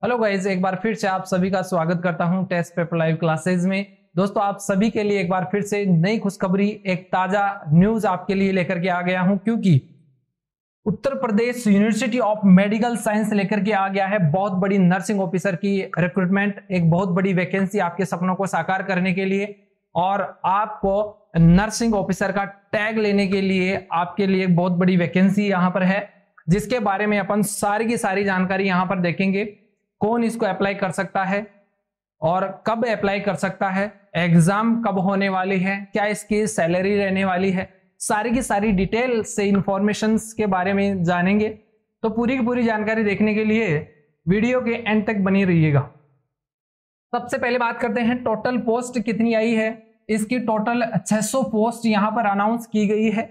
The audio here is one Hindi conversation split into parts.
हेलो गाइज, एक बार फिर से आप सभी का स्वागत करता हूं टेस्ट पेपर लाइव क्लासेज में। दोस्तों, आप सभी के लिए एक बार फिर से नई खुशखबरी, एक ताजा न्यूज आपके लिए लेकर के आ गया हूं, क्योंकि Uttar Pradesh university of medical science लेकर के आ गया है बहुत बड़ी नर्सिंग ऑफिसर की रिक्रूटमेंट। एक बहुत बड़ी वैकेंसी आपके सपनों को साकार करने के लिए और आपको नर्सिंग ऑफिसर का टैग लेने के लिए आपके लिए एक बहुत बड़ी वैकेंसी यहां पर है, जिसके बारे में अपन सारी की सारी जानकारी यहां पर देखेंगे। कौन इसको अप्लाई कर सकता है और कब अप्लाई कर सकता है, एग्जाम कब होने वाली है, क्या इसकी सैलरी रहने वाली है, सारी की सारी डिटेल से इंफॉर्मेशन के बारे में जानेंगे। तो पूरी की पूरी जानकारी देखने के लिए वीडियो के एंड तक बनी रहिएगा। सबसे पहले बात करते हैं टोटल पोस्ट कितनी आई है। इसकी टोटल 600 पोस्ट यहां पर अनाउंस की गई है।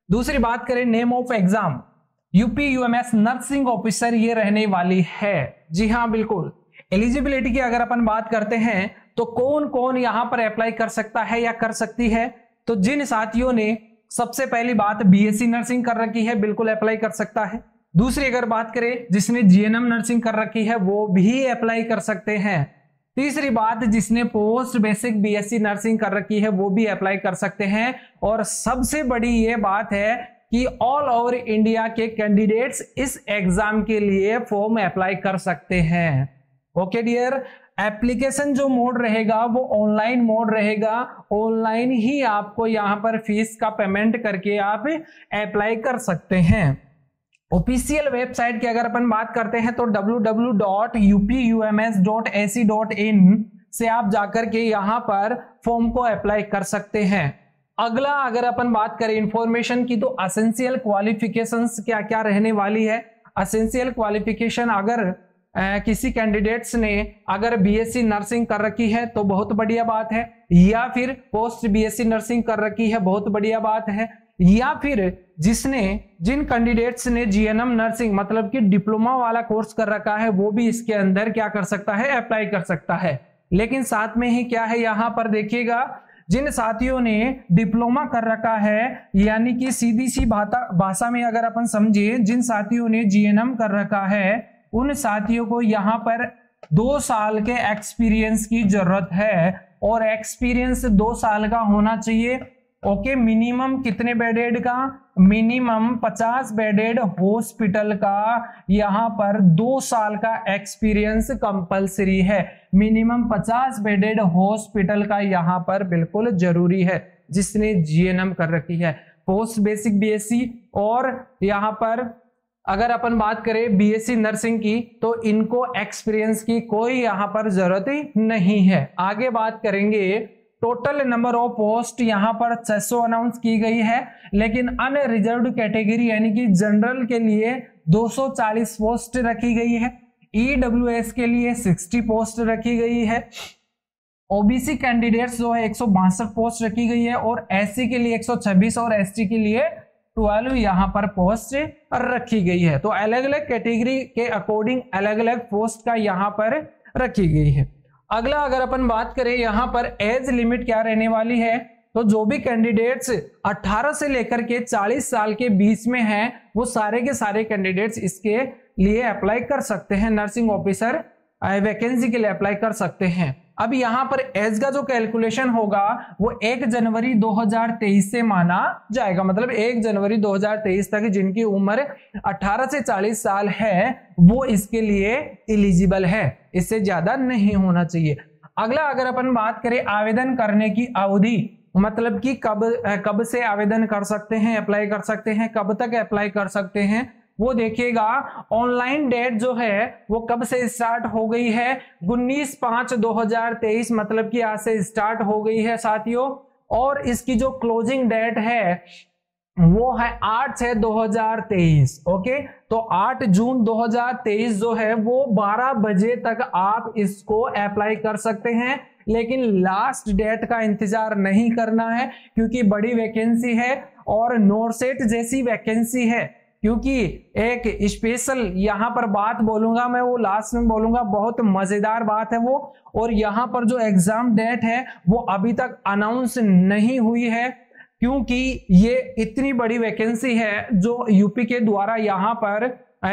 दूसरी बात करें name of exam, UP UMS nursing officer ये रहने वाली है। जी हाँ, बिल्कुल। एलिजिबिलिटी की अगर अपन बात करते हैं तो कौन कौन यहां पर अप्लाई कर सकता है या कर सकती है, तो जिन साथियों ने सबसे पहली बात बीएससी नर्सिंग कर रखी है बिल्कुल अप्लाई कर सकता है। दूसरी अगर बात करें जिसने जीएनएम नर्सिंग कर रखी है वो भी अप्लाई कर सकते हैं। तीसरी बात, जिसने पोस्ट बेसिक बीएससी नर्सिंग कर रखी है वो भी अप्लाई कर सकते हैं। और सबसे बड़ी ये बात है कि ऑल ओवर इंडिया के कैंडिडेट्स इस एग्जाम के लिए फॉर्म अप्लाई कर सकते हैं। ओके डियर, एप्लीकेशन जो मोड रहेगा वो ऑनलाइन मोड रहेगा। ऑनलाइन ही आपको यहां पर फीस का पेमेंट करके आप अप्लाई कर सकते हैं। ऑफिशियल वेबसाइट की अगर अपन बात करते हैं तो www.upums.ac.in से आप जाकर के यहां पर फॉर्म को अप्लाई कर सकते हैं। अगला अगर अपन बात करें इंफॉर्मेशन की, तो असेंशियल क्वालिफिकेशंस क्या क्या रहने वाली है। असेंशियल क्वालिफिकेशन अगर किसी कैंडिडेट्स ने अगर बीएससी नर्सिंग कर रखी है तो बहुत बढ़िया बात है, या फिर पोस्ट बीएससी नर्सिंग कर रखी है बहुत बढ़िया बात है, या फिर जिन कैंडिडेट्स ने जीएनएम नर्सिंग मतलब कि डिप्लोमा वाला कोर्स कर रखा है वो भी इसके अंदर क्या कर सकता है, अप्लाई कर सकता है। लेकिन साथ में ही क्या है, यहां पर देखिएगा जिन साथियों ने डिप्लोमा कर रखा है, यानी कि सीधी सी भाषा में अगर अपन समझे, जिन साथियों ने जीएनएम कर रखा है उन साथियों को यहाँ पर 2 साल के एक्सपीरियंस की जरूरत है और एक्सपीरियंस 2 साल का होना चाहिए। ओके, मिनिमम कितने बेडेड का, मिनिमम 50 बेडेड हॉस्पिटल का यहाँ पर 2 साल का एक्सपीरियंस कंपलसरी है। मिनिमम 50 बेडेड हॉस्पिटल का यहाँ पर बिल्कुल जरूरी है जिसने जीएनएम कर रखी है, पोस्ट बेसिक बीएससी। और यहाँ पर अगर अपन बात करें बीएससी नर्सिंग की तो इनको एक्सपीरियंस की कोई यहाँ पर जरूरत ही नहीं है। आगे बात करेंगे, टोटल नंबर ऑफ पोस्ट यहाँ पर 600 अनाउंस की गई है, लेकिन अनरिजर्व्ड कैटेगरी यानी कि जनरल के लिए 240 पोस्ट रखी गई है, ईडब्ल्यूएस के लिए 60 पोस्ट रखी गई है, ओबीसी कैंडिडेट्स जो है 162 पोस्ट रखी गई है, और एससी के लिए 126 और एसटी के लिए 12 यहां पर पोस्ट रखी गई है। तो अलग अलग कैटेगरी के अकॉर्डिंग अलग अलग पोस्ट का यहां पर रखी गई है। अगला अगर अपन बात करें यहां पर एज लिमिट क्या रहने वाली है, तो जो भी कैंडिडेट्स 18 से लेकर के 40 साल के बीच में हैं वो सारे के सारे कैंडिडेट्स इसके लिए अप्लाई कर सकते हैं, नर्सिंग ऑफिसर वैकेंसी के लिए अप्लाई कर सकते हैं। अब यहाँ पर एज का जो कैलकुलेशन होगा वो 1 जनवरी 2023 से माना जाएगा, मतलब 1 जनवरी 2023 तक जिनकी उम्र 18 से 40 साल है वो इसके लिए एलिजिबल है, इससे ज्यादा नहीं होना चाहिए। अगला अगर अपन बात करें आवेदन करने की अवधि, मतलब कि कब से आवेदन कर सकते हैं, अप्लाई कर सकते हैं, कब तक अप्लाई कर सकते हैं, वो देखिएगा। ऑनलाइन डेट जो है वो कब से स्टार्ट हो गई है, 19/5/2023 मतलब कि आज से स्टार्ट हो गई है साथियों। और इसकी जो क्लोजिंग डेट है वो है 8/6/2023। ओके, तो 8 जून 2023 जो है वो 12 बजे तक आप इसको अप्लाई कर सकते हैं। लेकिन लास्ट डेट का इंतजार नहीं करना है क्योंकि बड़ी वैकेंसी है और नोरसेट जैसी वैकेंसी है। क्योंकि एक स्पेशल यहां पर बात बोलूंगा मैं, वो लास्ट में बोलूंगा, बहुत मजेदार बात है वो। और यहां पर जो एग्जाम डेट है वो अभी तक अनाउंस नहीं हुई है, क्योंकि ये इतनी बड़ी वैकेंसी है जो यूपी के द्वारा यहां पर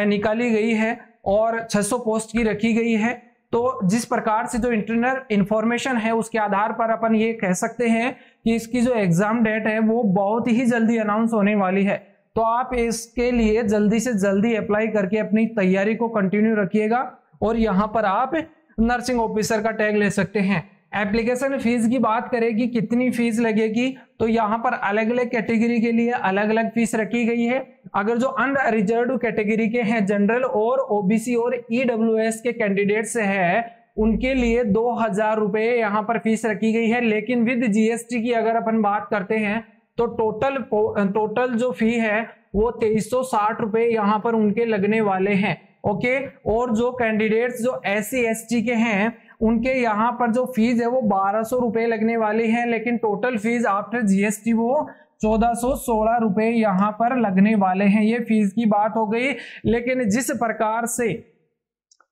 निकाली गई है और 600 पोस्ट की रखी गई है। तो जिस प्रकार से जो इंटरनल इंफॉर्मेशन है उसके आधार पर अपन ये कह सकते हैं कि इसकी जो एग्जाम डेट है वो बहुत ही जल्दी अनाउंस होने वाली है। तो आप इसके लिए जल्दी से जल्दी अप्लाई करके अपनी तैयारी को कंटिन्यू रखिएगा और यहाँ पर आप नर्सिंग ऑफिसर का टैग ले सकते हैं। एप्लीकेशन फीस की बात करें कि कितनी फीस लगेगी, तो यहाँ पर अलग अलग कैटेगरी के लिए अलग अलग फीस रखी गई है। अगर जो अनरिजर्व्ड कैटेगरी के हैं, जनरल और ओबीसी और ईडब्ल्यूएस के कैंडिडेट्स हैं, उनके लिए 2000 रुपए यहाँ पर फीस रखी गई है। लेकिन विद जीएसटी की अगर अपन बात करते हैं तो टोटल जो फी है वो 2360 रुपए यहाँ पर उनके लगने वाले हैं। ओके, और जो कैंडिडेट्स जो SC ST के हैं उनके यहाँ पर जो फीस है वो 1200 रुपए लगने वाली है। लेकिन टोटल फीस आफ्टर जीएसटी वो 1416 रुपए यहाँ पर लगने वाले हैं। ये फीस की बात हो गई। लेकिन जिस प्रकार से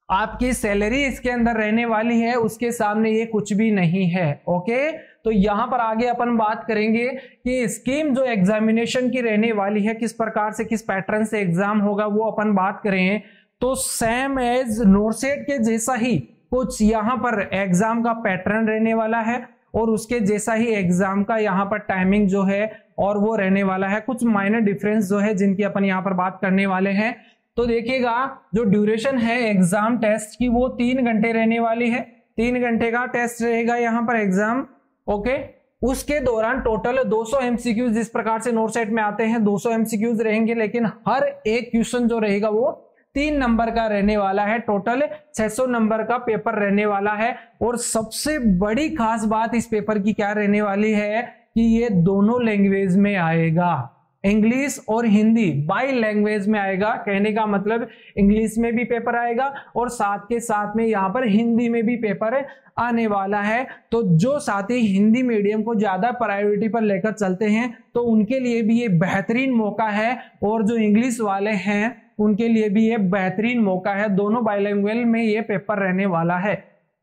आपकी सैलरी इसके अंदर रहने वाली है उसके सामने ये कुछ भी नहीं है। ओके, तो यहां पर आगे अपन बात करेंगे कि स्कीम जो एग्जामिनेशन की रहने वाली है, किस प्रकार से किस पैटर्न से एग्जाम होगा, वो अपन बात करें तो सेम एज नोरसेट के जैसा ही कुछ यहाँ पर एग्जाम का पैटर्न रहने वाला है और उसके जैसा ही एग्जाम का यहाँ पर टाइमिंग जो है और वो रहने वाला है। कुछ माइनर डिफरेंस जो है जिनकी अपन यहाँ पर बात करने वाले हैं। तो देखिएगा जो ड्यूरेशन है एग्जाम टेस्ट की वो 3 घंटे रहने वाली है। 3 घंटे का टेस्ट रहेगा यहाँ पर एग्जाम। ओके, उसके दौरान टोटल 200 एमसीक्यूज जिस प्रकार से नोरसेट में आते हैं 200 एमसीक्यूज रहेंगे, लेकिन हर एक क्वेश्चन जो रहेगा वो 3 नंबर का रहने वाला है। टोटल 600 नंबर का पेपर रहने वाला है। और सबसे बड़ी खास बात इस पेपर की क्या रहने वाली है कि ये दोनों लैंग्वेज में आएगा, इंग्लिश और हिंदी बाई लैंग्वेज में आएगा। कहने का मतलब इंग्लिश में भी पेपर आएगा और साथ के साथ में यहाँ पर हिंदी में भी पेपर आने वाला है। तो जो साथी हिंदी मीडियम को ज्यादा प्रायोरिटी पर लेकर चलते हैं तो उनके लिए भी ये बेहतरीन मौका है, और जो इंग्लिश वाले हैं उनके लिए भी ये बेहतरीन मौका है। दोनों बाइलिंगुअल में ये पेपर रहने वाला है।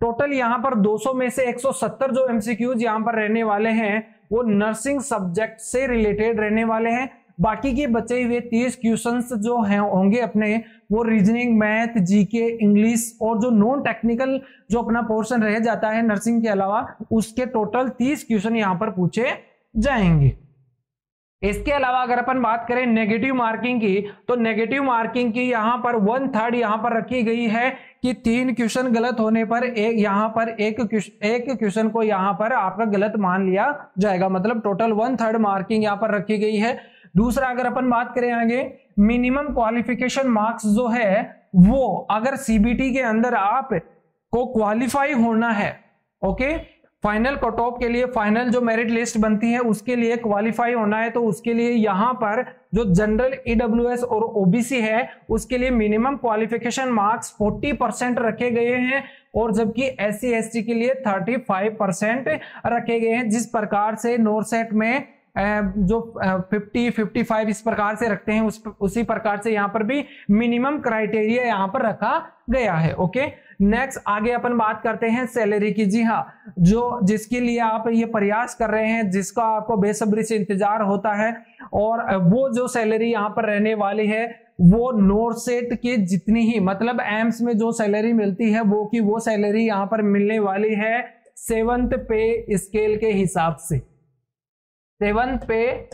टोटल यहाँ पर 200 में से 170 जो एमसीक्यूज यहाँ पर रहने वाले हैं वो नर्सिंग सब्जेक्ट से रिलेटेड रहने वाले हैं। बाकी के बचे हुए 30 क्वेश्चंस जो हैं होंगे अपने वो रीजनिंग, मैथ, जीके, इंग्लिश और जो नॉन टेक्निकल जो अपना पोर्शन रह जाता है नर्सिंग के अलावा, उसके टोटल 30 क्वेश्चन यहाँ पर पूछे जाएंगे। इसके अलावा अगर अपन बात करें नेगेटिव मार्किंग की, तो नेगेटिव मार्किंग की यहाँ पर 1/3 यहाँ पर रखी गई है कि 3 क्वेश्चन गलत होने पर एक क्वेश्चन को यहाँ पर आपका गलत मान लिया जाएगा। मतलब टोटल 1/3 मार्किंग यहाँ पर रखी गई है। दूसरा अगर अपन बात करें आगे, मिनिमम क्वालिफिकेशन मार्क्स जो है वो अगर सीबीटी के अंदर आप को क्वालिफाई होना है, ओके, फाइनल कट ऑफ के लिए फाइनल जो मेरिट लिस्ट बनती है उसके लिए क्वालिफाई होना है, तो उसके लिए यहाँ पर जो जनरल ईडब्ल्यूएस और ओबीसी है उसके लिए मिनिमम क्वालिफिकेशन मार्क्स 40% रखे गए हैं, और जबकि एससी एसटी के लिए 35% रखे गए हैं। जिस प्रकार से नोरसेट में जो 50-55 इस प्रकार से रखते हैं उसी प्रकार से यहाँ पर भी मिनिमम क्राइटेरिया यहाँ पर रखा गया है। ओके, नेक्स्ट आगे अपन बात करते हैं सैलरी की। जी हाँ, जो जिसके लिए आप ये प्रयास कर रहे हैं, जिसका आपको बेसब्री से इंतजार होता है, और वो जो सैलरी यहाँ पर रहने वाली है वो नोरसेट की जितनी ही, मतलब एम्स में जो सैलरी मिलती है वो सैलरी यहाँ पर मिलने वाली है 7th पे स्केल के हिसाब से। 7th पे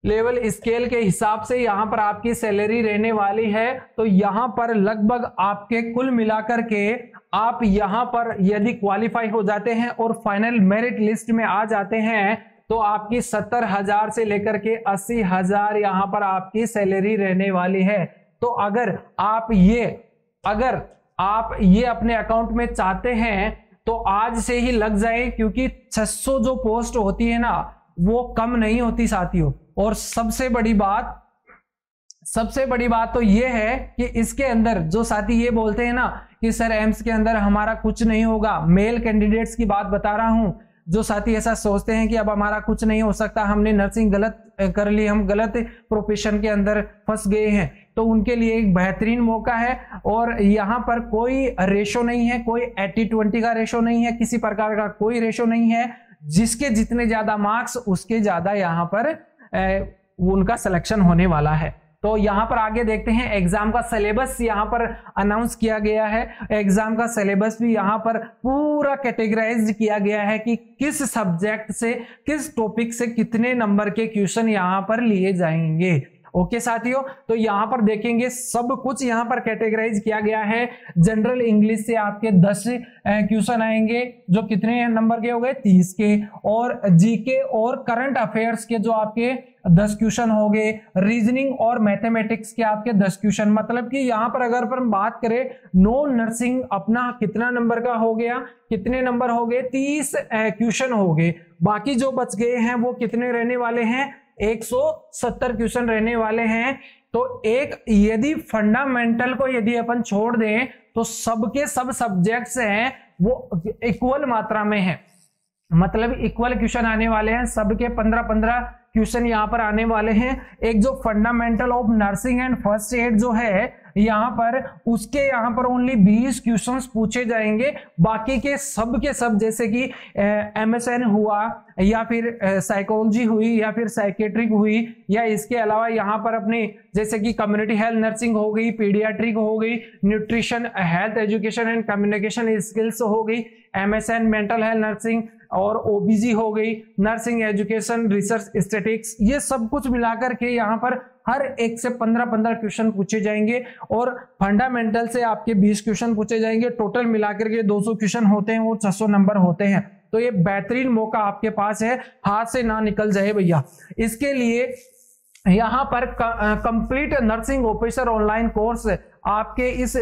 लेवल स्केल के हिसाब से यहाँ पर आपकी सैलरी रहने वाली है। तो यहाँ पर लगभग आपके कुल मिलाकर के आप यहाँ पर यदि क्वालिफाई हो जाते हैं और फाइनल मेरिट लिस्ट में आ जाते हैं तो आपकी 70,000 से लेकर के 80,000 यहाँ पर आपकी सैलरी रहने वाली है। तो अगर आप ये अपने अकाउंट में चाहते हैं तो आज से ही लग जाए, क्योंकि 600 जो पोस्ट होती है ना वो कम नहीं होती साथियों। और सबसे बड़ी बात तो ये है कि इसके अंदर जो साथी ये बोलते हैं ना कि सर एम्स के अंदर हमारा कुछ नहीं होगा, मेल कैंडिडेट्स की बात बता रहा हूं, जो साथी ऐसा सोचते हैं कि अब हमारा कुछ नहीं हो सकता, हमने नर्सिंग गलत कर ली, हम गलत प्रोफेशन के अंदर फंस गए हैं, तो उनके लिए एक बेहतरीन मौका है। और यहाँ पर कोई रेशो नहीं है, कोई 80-20 का रेशो नहीं है, किसी प्रकार का कोई रेशो नहीं है। जिसके जितने ज्यादा मार्क्स उसके ज्यादा यहाँ पर उनका सिलेक्शन होने वाला है। तो यहाँ पर आगे देखते हैं एग्जाम का सिलेबस यहाँ पर अनाउंस किया गया है। एग्जाम का सिलेबस भी यहाँ पर पूरा कैटेगराइज किया गया है कि किस सब्जेक्ट से, किस टॉपिक से कितने नंबर के क्वेश्चन यहाँ पर लिए जाएंगे। ओके साथियों, तो यहाँ पर देखेंगे सब कुछ यहाँ पर कैटेगराइज किया गया है। जनरल इंग्लिश से आपके 10 क्वेश्चन आएंगे जो कितने नंबर के हो गए, 30 के, और जीके और करंट अफेयर्स के जो आपके 10 क्वेश्चन हो गए, रीजनिंग और मैथमेटिक्स के आपके 10 क्वेश्चन। मतलब कि यहाँ पर अगर पर बात करें नॉन नर्सिंग अपना कितना नंबर का हो गया, कितने नंबर हो गए, 30 क्वेश्चन हो गए। बाकी जो बच गए हैं वो कितने रहने वाले हैं, 170 क्वेश्चन रहने वाले हैं। तो एक यदि फंडामेंटल को यदि अपन छोड़ दें तो सबके सब सब्जेक्ट्स हैं वो इक्वल मात्रा में है, मतलब इक्वल क्वेश्चन आने वाले हैं। सबके 15-15 क्वेश्चन यहाँ पर आने वाले हैं। एक जो fundamental of nursing and first aid जो है यहाँ पर, उसके यहाँ पर ओनली 20 क्वेश्चंस पूछे जाएंगे। बाकी के सब जैसे कि MSN हुआ या फिर साइकोलॉजी हुई या फिर साइकेट्रिक हुई, या इसके अलावा यहाँ पर अपने जैसे कि कम्युनिटी हेल्थ नर्सिंग हो गई, पीडियाट्रिक हो गई, nutrition health education and communication skills हो गई, MSN मेंटल हेल्थ नर्सिंग और OBG हो गई, नर्सिंग एजुकेशन रिसर्च स्टैटिक्स, ये सब कुछ मिलाकर के यहाँ पर हर एक से 15-15 क्वेश्चन पूछे जाएंगे और फंडामेंटल से आपके 20 क्वेश्चन पूछे जाएंगे। टोटल मिलाकर के 200 क्वेश्चन होते हैं और 600 नंबर होते हैं। तो ये बेहतरीन मौका आपके पास है, हाथ से ना निकल जाए भैया। इसके लिए यहाँ पर complete nursing officer online course आपके इस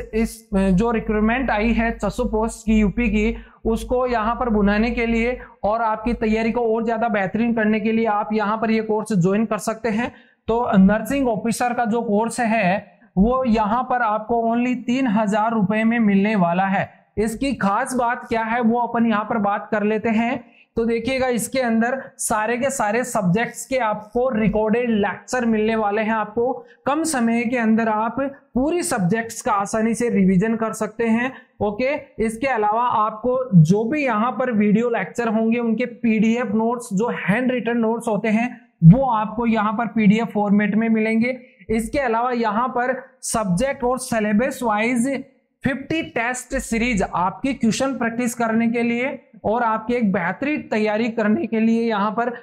जो रिक्रूटमेंट आई है 600 पोस्ट की यूपी की, उसको यहाँ पर बुलाने के लिए और आपकी तैयारी को और ज्यादा बेहतरीन करने के लिए आप यहाँ पर ये कोर्स ज्वाइन कर सकते हैं। तो नर्सिंग ऑफिसर का जो कोर्स है वो यहाँ पर आपको ओनली 3000 रुपए में मिलने वाला है। इसकी खास बात क्या है वो अपन यहाँ पर बात कर लेते हैं। तो देखिएगा इसके अंदर सारे के सारे सब्जेक्ट्स के आपको रिकॉर्डेड लेक्चर मिलने वाले हैं। आपको कम समय के अंदर आप पूरी सब्जेक्ट्स का आसानी से रिवीजन कर सकते हैं। ओके, इसके अलावा आपको जो भी यहाँ पर वीडियो लेक्चर होंगे उनके PDF नोट्स, जो हैंड रिटन नोट्स होते हैं, वो आपको यहाँ पर PDF फॉर्मेट में मिलेंगे। इसके अलावा यहाँ पर सब्जेक्ट और सिलेबस वाइज 50 टेस्ट सीरीज आपकी क्वेश्चन प्रैक्टिस करने के लिए और आपकी एक बेहतरीन तैयारी करने के लिए यहाँ पर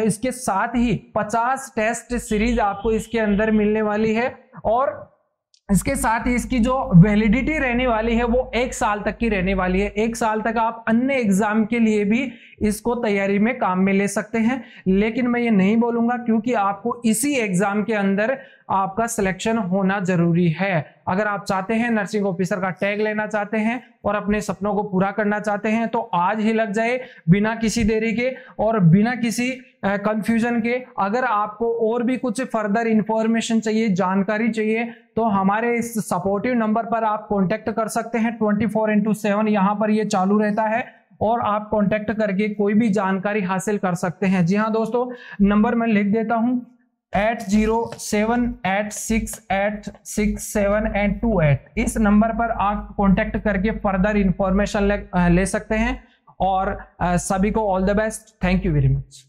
इसके साथ ही 50 टेस्ट सीरीज आपको इसके अंदर मिलने वाली है। और इसके साथ ही इसकी जो वैलिडिटी रहने वाली है वो 1 साल तक की रहने वाली है। 1 साल तक आप अन्य एग्जाम के लिए भी इसको तैयारी में काम में ले सकते हैं। लेकिन मैं ये नहीं बोलूंगा क्योंकि आपको इसी एग्जाम के अंदर आपका सिलेक्शन होना जरूरी है। अगर आप चाहते हैं नर्सिंग ऑफिसर का टैग लेना चाहते हैं और अपने सपनों को पूरा करना चाहते हैं तो आज ही लग जाए, बिना किसी देरी के और बिना किसी कंफ्यूजन के। अगर आपको और भी कुछ फर्दर इंफॉर्मेशन चाहिए, जानकारी चाहिए, तो हमारे इस सपोर्टिव नंबर पर आप कांटेक्ट कर सकते हैं। 24/7 यहाँ पर ये चालू रहता है और आप कांटेक्ट करके कोई भी जानकारी हासिल कर सकते हैं। जी हाँ दोस्तों, नंबर मैं लिख देता हूं 80786867828। इस नंबर पर आप कांटेक्ट करके फर्दर इंफॉर्मेशन ले सकते हैं। और सभी को all the best. Thank you very much.